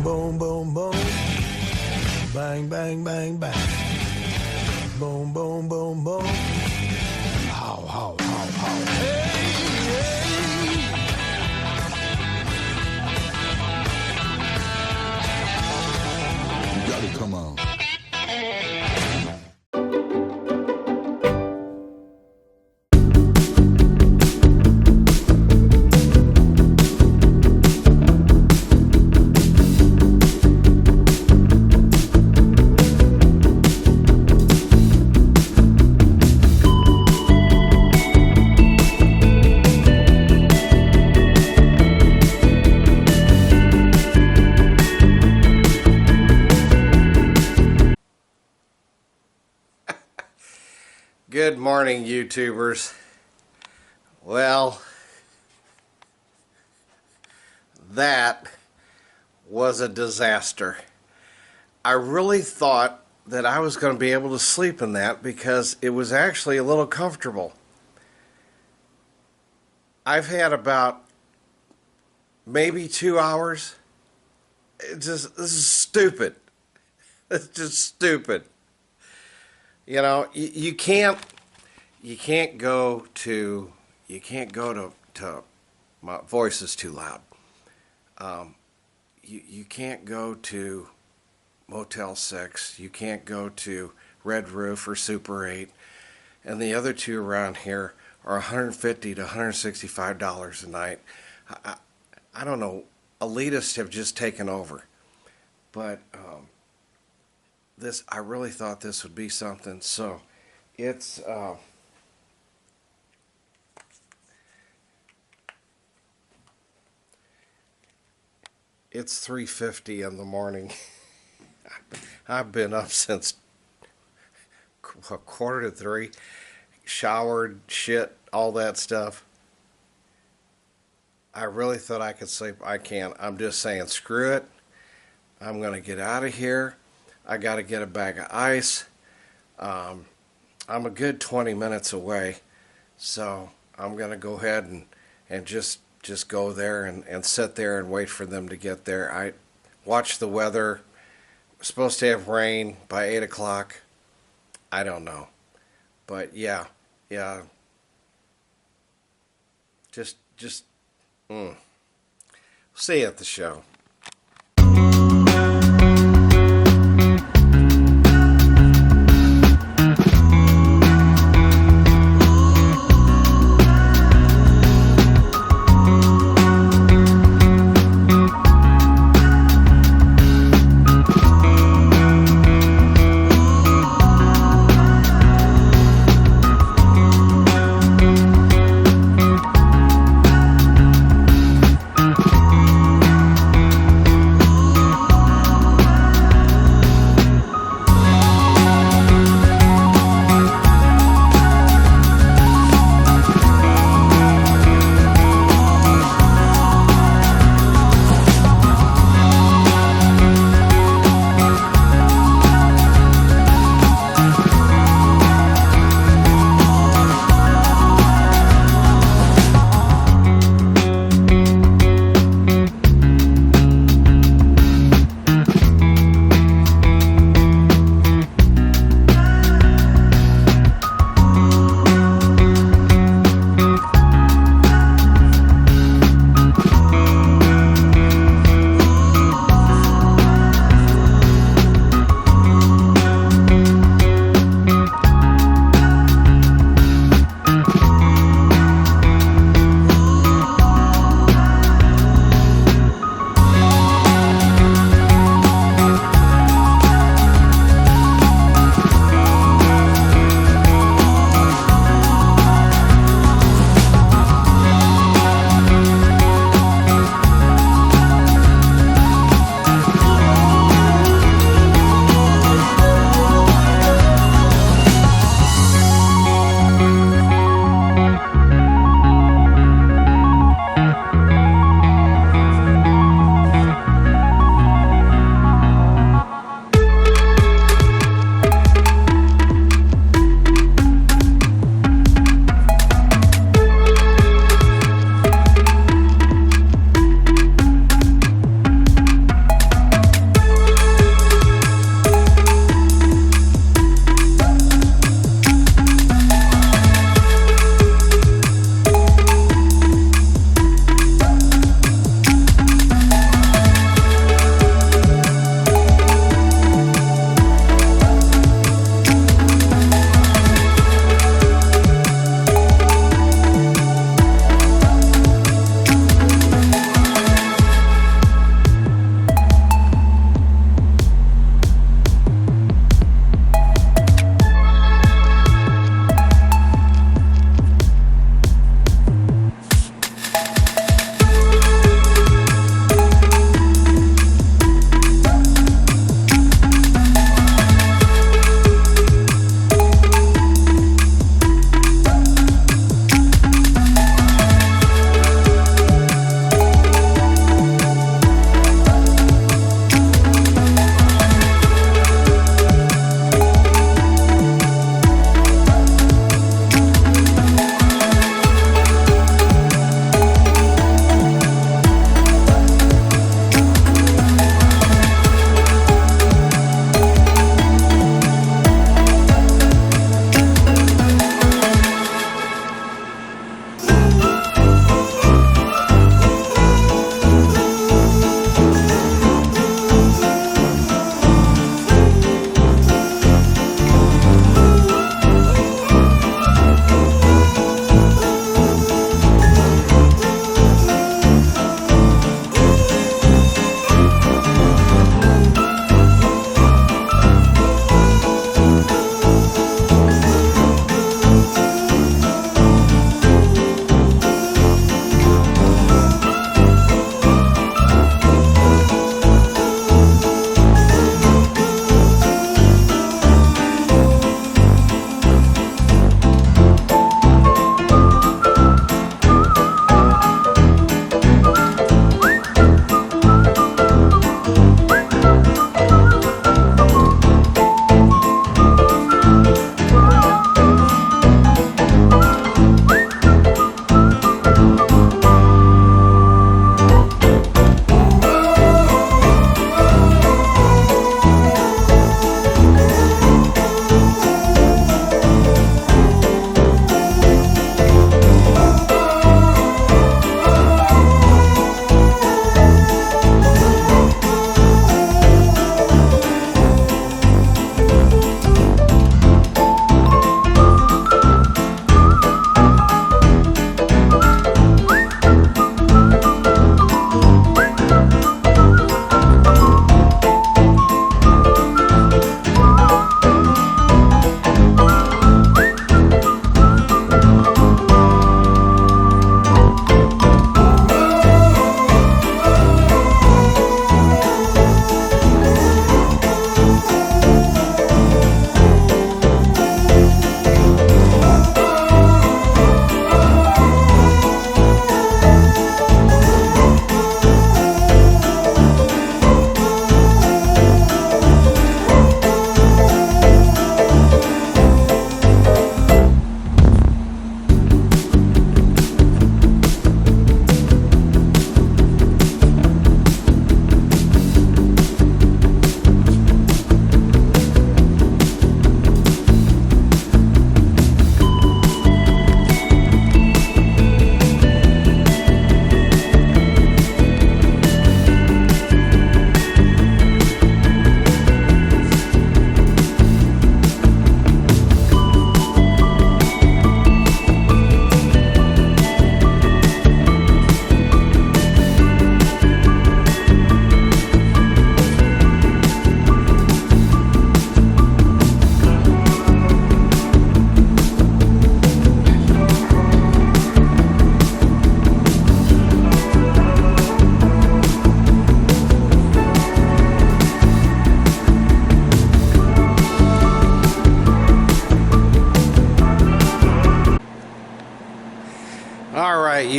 boom, boom, boom. Bang, bang, bang, bang. Boom, boom, boom, boom. How, how, how, how. Hey, hey. You gotta come on. Good morning, YouTubers. Well, that was a disaster. I really thought that I was going to be able to sleep in that because it was actually a little comfortable. I've had about maybe 2 hours. This is stupid. It's just stupid. You know, you can't go to my voice is too loud. You can't go to Motel 6. You can't go to Red Roof or Super 8. And the other two around here are $150 to $165 a night. I don't know. Elitists have just taken over. But I really thought this would be something. So it's it's 3:50 in the morning. I've been up since 2:45, showered, shit, all that stuff. I really thought I could sleep. I can't. I'm just saying, screw it. I'm going to get out of here. I got to get a bag of ice. I'm a good 20 minutes away, so I'm going to go ahead and just go there and sit there and wait for them to get there. I watch the weather. We're supposed to have rain by 8 o'clock. I don't know. But yeah. Just see you at the show.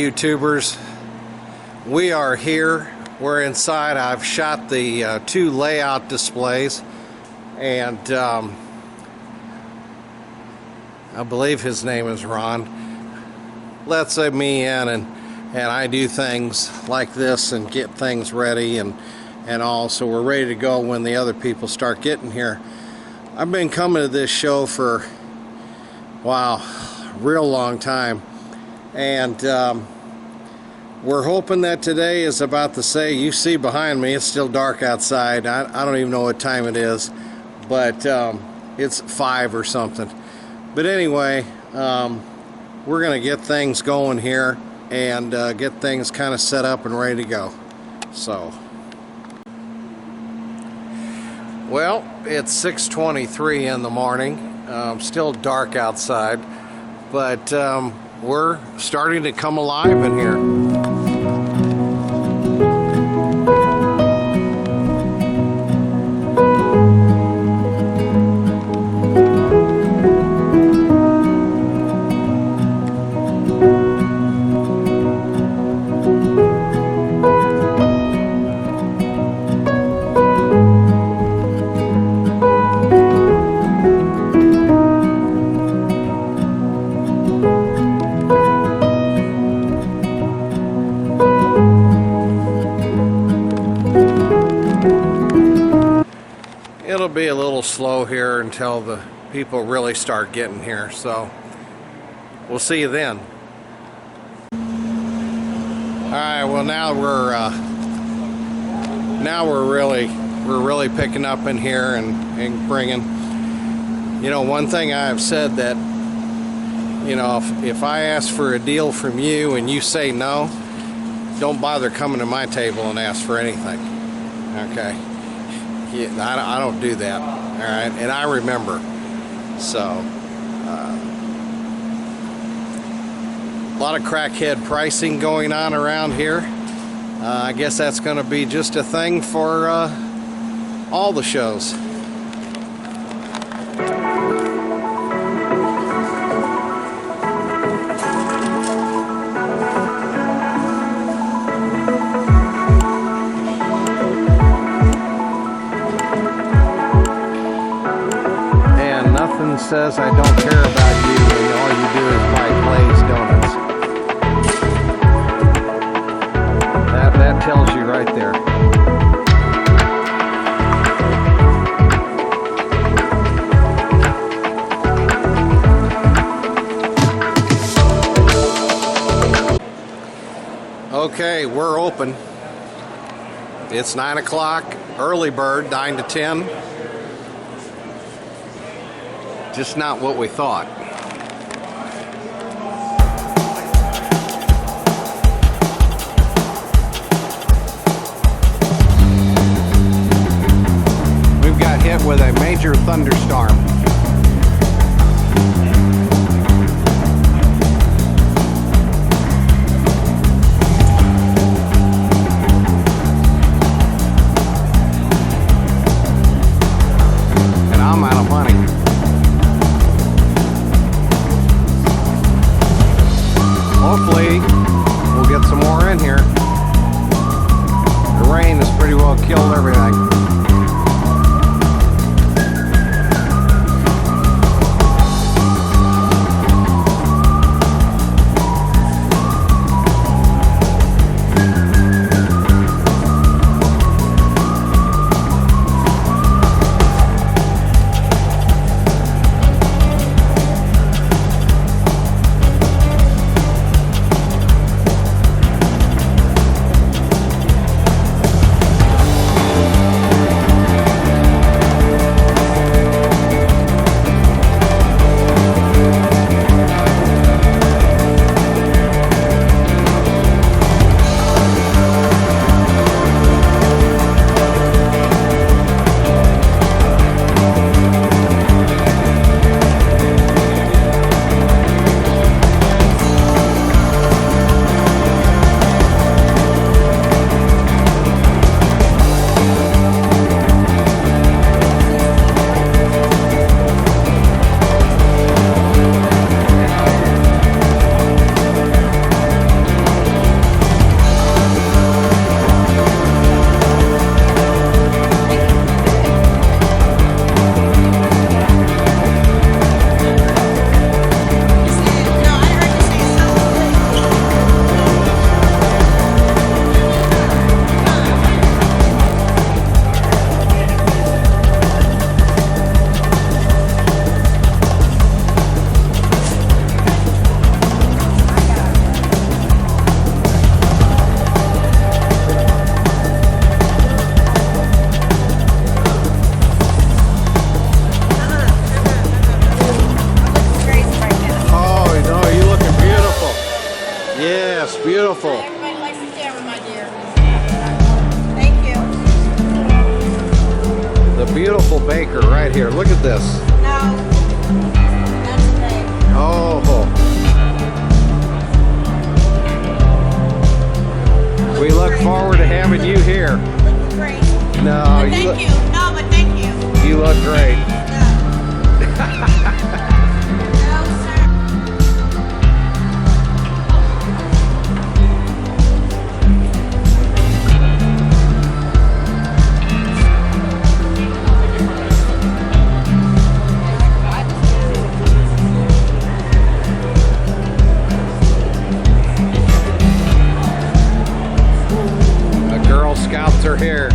YouTubers. We are here. We're inside. I've shot the 2 layout displays, and I believe his name is Ron. Lets me in, and I do things like this and get things ready and all, so we're ready to go when the other people start getting here. I've been coming to this show for, wow, a real long time, and we're hoping that today is about to say, you see behind me, it's still dark outside. I don't even know what time it is, but it's 5 or something. But anyway, we're going to get things going here and get things kind of set up and ready to go. So, well, it's 6:23 in the morning. Still dark outside, but we're starting to come alive in here. It'll be a little slow here until the people really start getting here, so we'll see you then. Alright, well now we're really picking up in here and bringing. You know, one thing I have said that, you know, if I ask for a deal from you and you say no, don't bother coming to my table and ask for anything. Okay? Yeah, I don't do that. All right, and I remember. So, a lot of crackhead pricing going on around here. I guess that's going to be just a thing for all the shows. Says I don't care about you and all you do is buy glazed donuts. That tells you right there. Okay, we're open. It's 9 o'clock, early bird, 9 to 10. Just not what we thought. We've got hit with a major thunderstorm. And I'm out of money. Hopefully, we'll get some more in here. The rain has pretty well killed everything. beautiful baker right here. Look at this. No, that's great. Oh. We look forward to having you here. Looks great. No, But thank you. No, but thank you. You look great. No, sir. The Girl Scouts are here.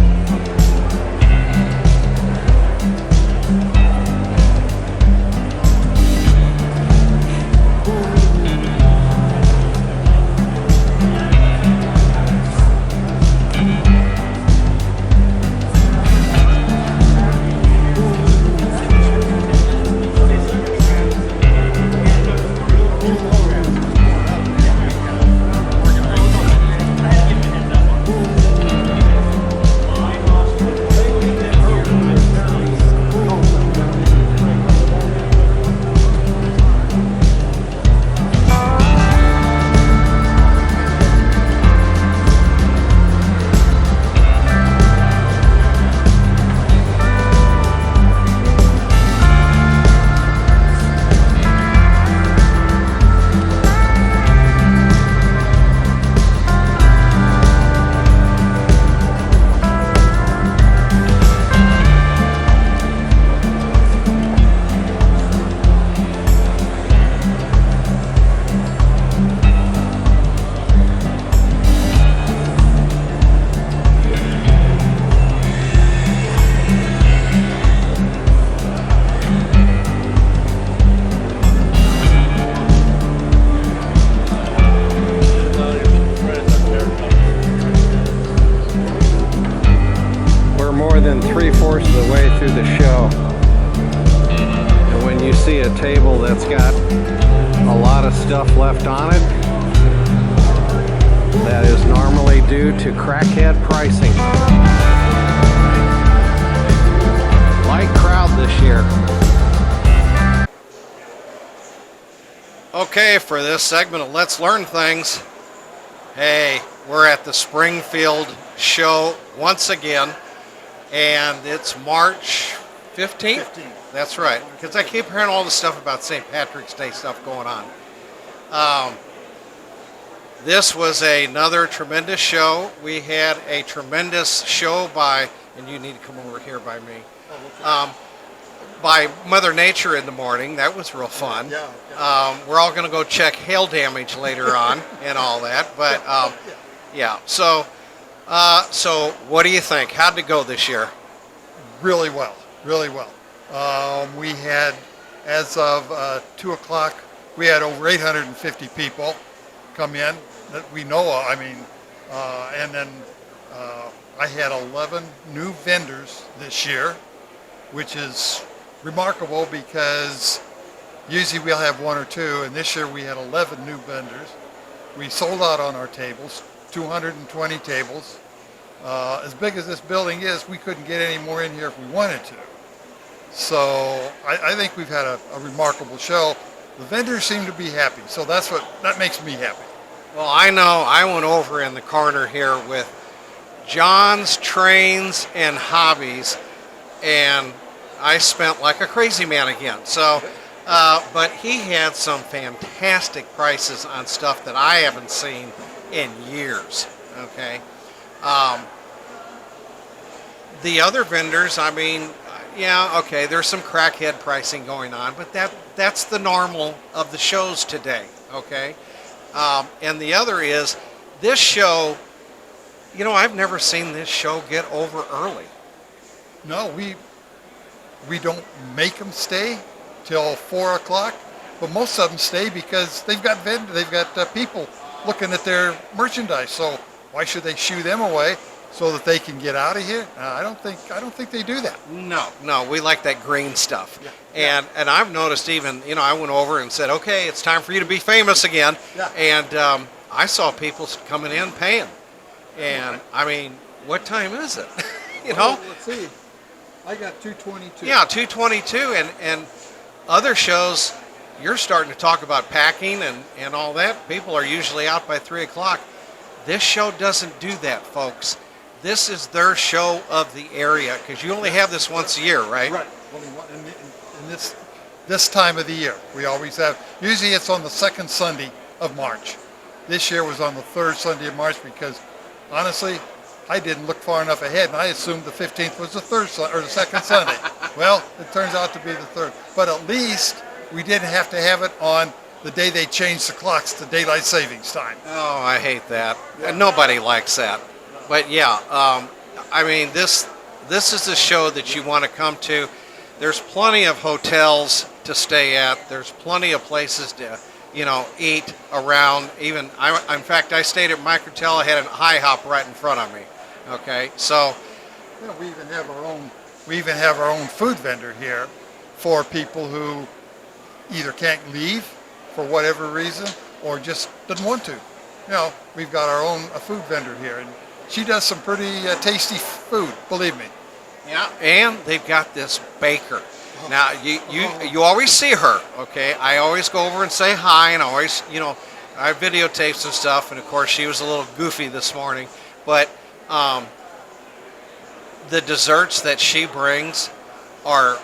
More than 3/4 of the way through the show, and when you see a table that's got a lot of stuff left on it, that is normally due to crackhead pricing. Light crowd this year. Okay, for this segment of Let's Learn Things, hey, we're at the Springfield show once again. And it's March 15th? 15th. That's right. Because I keep hearing all the stuff about St. Patrick's Day stuff going on. This was another tremendous show. We had a tremendous show by, and you need to come over here by me, by Mother Nature in the morning. That was real fun. Yeah. We're all going to go check hail damage later on and all that. But yeah, so what do you think? How'd it go this year? Really well. We had, as of 2 o'clock, we had over 850 people come in that we know of. I mean, and then I had 11 new vendors this year, which is remarkable because usually we'll have 1 or 2, and this year we had 11 new vendors. We sold out on our tables, 220 tables. As big as this building is, we couldn't get any more in here if we wanted to. So I think we've had a remarkable show. The vendors seem to be happy, so that makes me happy. Well, I know I went over in the corner here with John's Trains and Hobbies, and I spent like a crazy man again. So, but he had some fantastic prices on stuff that I haven't seen in years. Okay. The other vendors, I mean, yeah, okay, there's some crackhead pricing going on, but that's the normal of the shows today, okay? And the other is, this show, you know, I've never seen this show get over early. No, we don't make them stay till 4 o'clock, but most of them stay because they've got people looking at their merchandise. So why should they shoo them away so that they can get out of here? I don't think they do that. No, we like that green stuff. Yeah. And I've noticed even, you know, I went over and said, okay, it's time for you to be famous again. Yeah. And I saw people coming in paying. And I mean, what time is it? You know? Well, let's see. I got 222. Yeah, 222, and other shows, you're starting to talk about packing and all that. People are usually out by 3 o'clock. This show doesn't do that, folks. This is their show of the area, because you only have this once a year, right? Right. Only one in this time of the year. We always have. Usually it's on the second Sunday of March. This year was on the third Sunday of March because, honestly, I didn't look far enough ahead, and I assumed the 15th was the the second Sunday. Well, it turns out to be the third. But at least we didn't have to have it on the day they changed the clocks to daylight savings time. Oh, I hate that. Nobody likes that. But yeah, I mean, this is the show that you want to come to. There's plenty of hotels to stay at. There's plenty of places to, eat around. In fact, I stayed at Microtel. I had an IHOP right in front of me. Okay, so Yeah, we even have our own food vendor here for people who either can't leave for whatever reason or just doesn't want to. We've got our own food vendor here, and she does some pretty tasty food, believe me. yeah, and they've got this baker. Now you always see her. Okay, I always go over and say hi, and always I have videotapes and stuff, and of course she was a little goofy this morning, but the desserts that she brings are,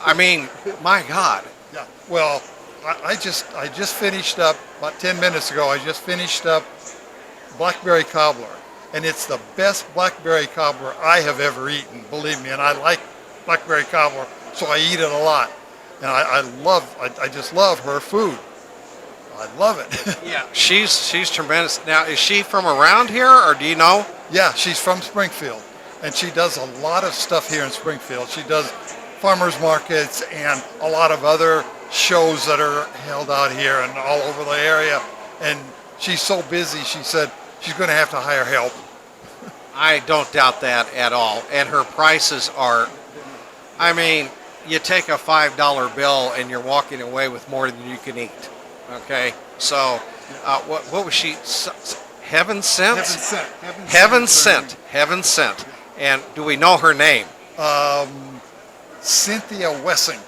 I mean, my God. Yeah. Well, I just finished up about 10 minutes ago. I just finished up blackberry cobbler, and it's the best blackberry cobbler I have ever eaten. Believe me, and I like blackberry cobbler, so I eat it a lot. And I just love her food. I love it. Yeah, she's tremendous. Now, is she from around here, or do you know? Yeah, she's from Springfield, and she does a lot of stuff here in Springfield. She does farmers markets and a lot of other shows that are held out here and all over the area. And she's so busy, she said she's going to have to hire help. I don't doubt that at all. And her prices are, I mean, you take a $5 bill and you're walking away with more than you can eat. Okay, so what was she? Heaven sent. Heaven sent. Heaven sent. And do we know her name? Cynthia Wessing.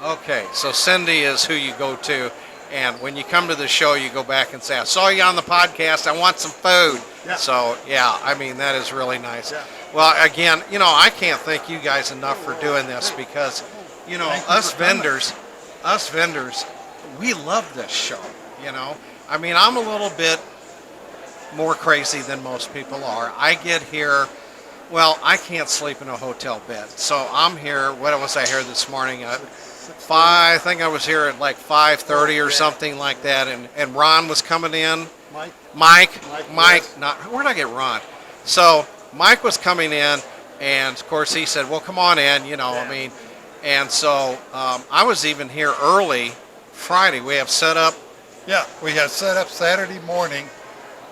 Okay, so Cindy is who you go to, and when you come to the show, you go back and say, I saw you on the podcast, I want some food. Yeah. So, yeah, I mean, that is really nice. Yeah. Well, again, I can't thank you guys enough for doing this because, Thank you us for coming. vendors, we love this show, I mean, I'm a little bit more crazy than most people are. I get here, well, I can't sleep in a hotel bed. So I'm here, what was I here this morning at 5, I think I was here at like 5:30 or something like that, and Ron was coming in. Mike, yes. Where'd I get Ron? So Mike was coming in, and of course he said, well, come on in, I mean, and so I was even here early Friday. We have set up. Yeah, we had set up Saturday morning.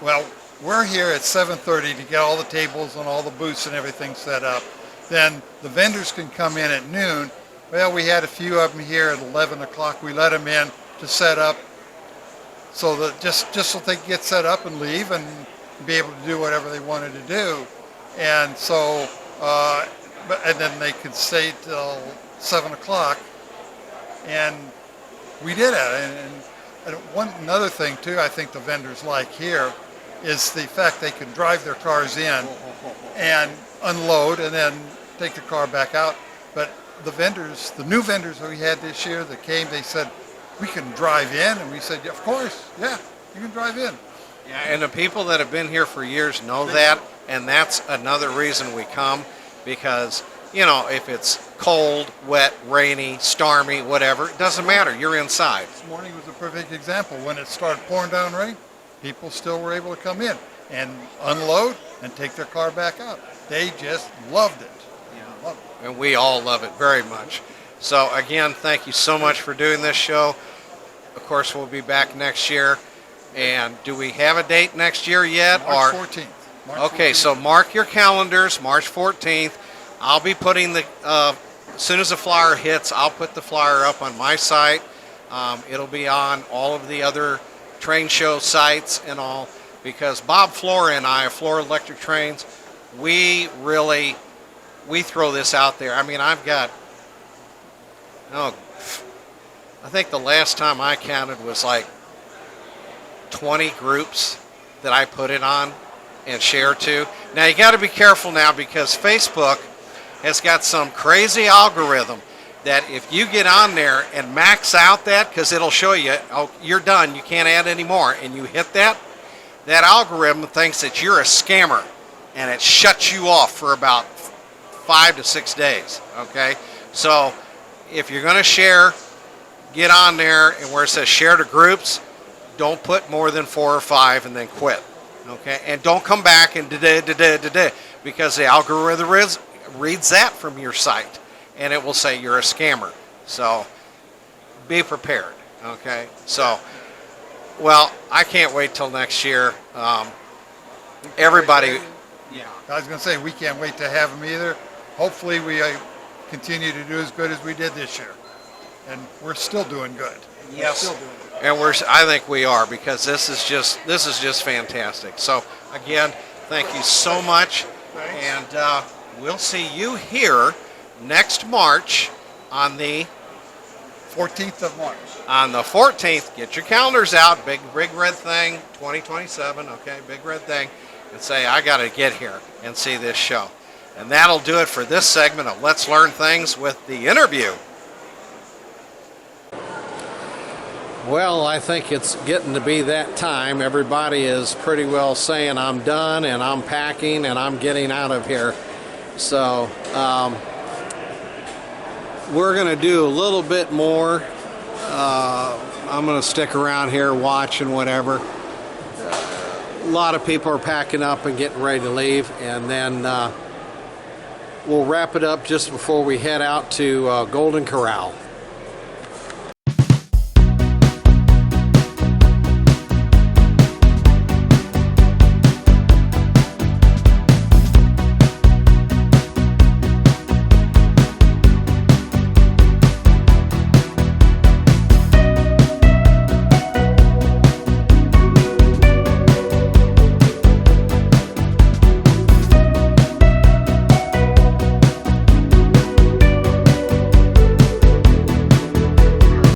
Well, we're here at 7:30 to get all the tables and all the booths and everything set up. Then the vendors can come in at noon. Well, we had a few of them here at 11 o'clock. We let them in to set up so that just so they could get set up and leave and be able to do whatever they wanted to do. And so, and then they could stay till 7 o'clock. And we did it. And another thing too, I think the vendors like here is the fact they can drive their cars in and unload and then take the car back out. But the new vendors that we had this year that came, they said, we can drive in. And we said, yeah, of course, yeah, you can drive in. Yeah, and the people that have been here for years know that, and that's another reason we come, because, if it's cold, wet, rainy, stormy, whatever, it doesn't matter. You're inside. This morning was a perfect example. When it started pouring down rain, people still were able to come in and unload and take their car back out. They just loved it. Loved it. And we all love it very much. So again, thank you so much for doing this show. Of course, we'll be back next year. And do we have a date next year yet? March 14th. Okay, 14th. so mark your calendars, March 14th. I'll be putting as soon as the flyer hits, I'll put the flyer up on my site. It'll be on all of the other train show sites and all, because Bob Flora and I, of Flora Electric Trains, we really we throw this out there. I mean, I've got, oh, I think the last time I counted was like 20 groups that I put it on and share to. Now you got to be careful now because Facebook has got some crazy algorithm that if you get on there and max out that, because it'll show you, oh, you're done, you can't add any more, and you hit that, that algorithm thinks that you're a scammer, and it shuts you off for about 5 to 6 days, okay? So if you're going to share, get on there, and where it says share to groups, don't put more than 4 or 5 and then quit, okay? And don't come back and because the algorithm reads that from your site, and it will say you're a scammer. So be prepared, okay? So, well, I can't wait till next year. Everybody, yeah. I was going to say, we can't wait to have them either. Hopefully we continue to do as good as we did this year. And we're still doing good. Yes. We're still doing good. And I think we are, because this is just fantastic. So again, thank you so much. Thanks. And we'll see you here next March on the 14th of March. on the 14th. Get your calendars out, big red thing, 2027, okay, big red thing, and say, I got to get here and see this show. And that'll do it for this segment of Let's Learn Things with the interview. Well, I think it's getting to be that time. Everybody is pretty well saying I'm done and I'm packing and I'm getting out of here. So we're going to do a little bit more. I'm going to stick around here watching whatever. A lot of people are packing up and getting ready to leave, and then we'll wrap it up just before we head out to Golden Corral.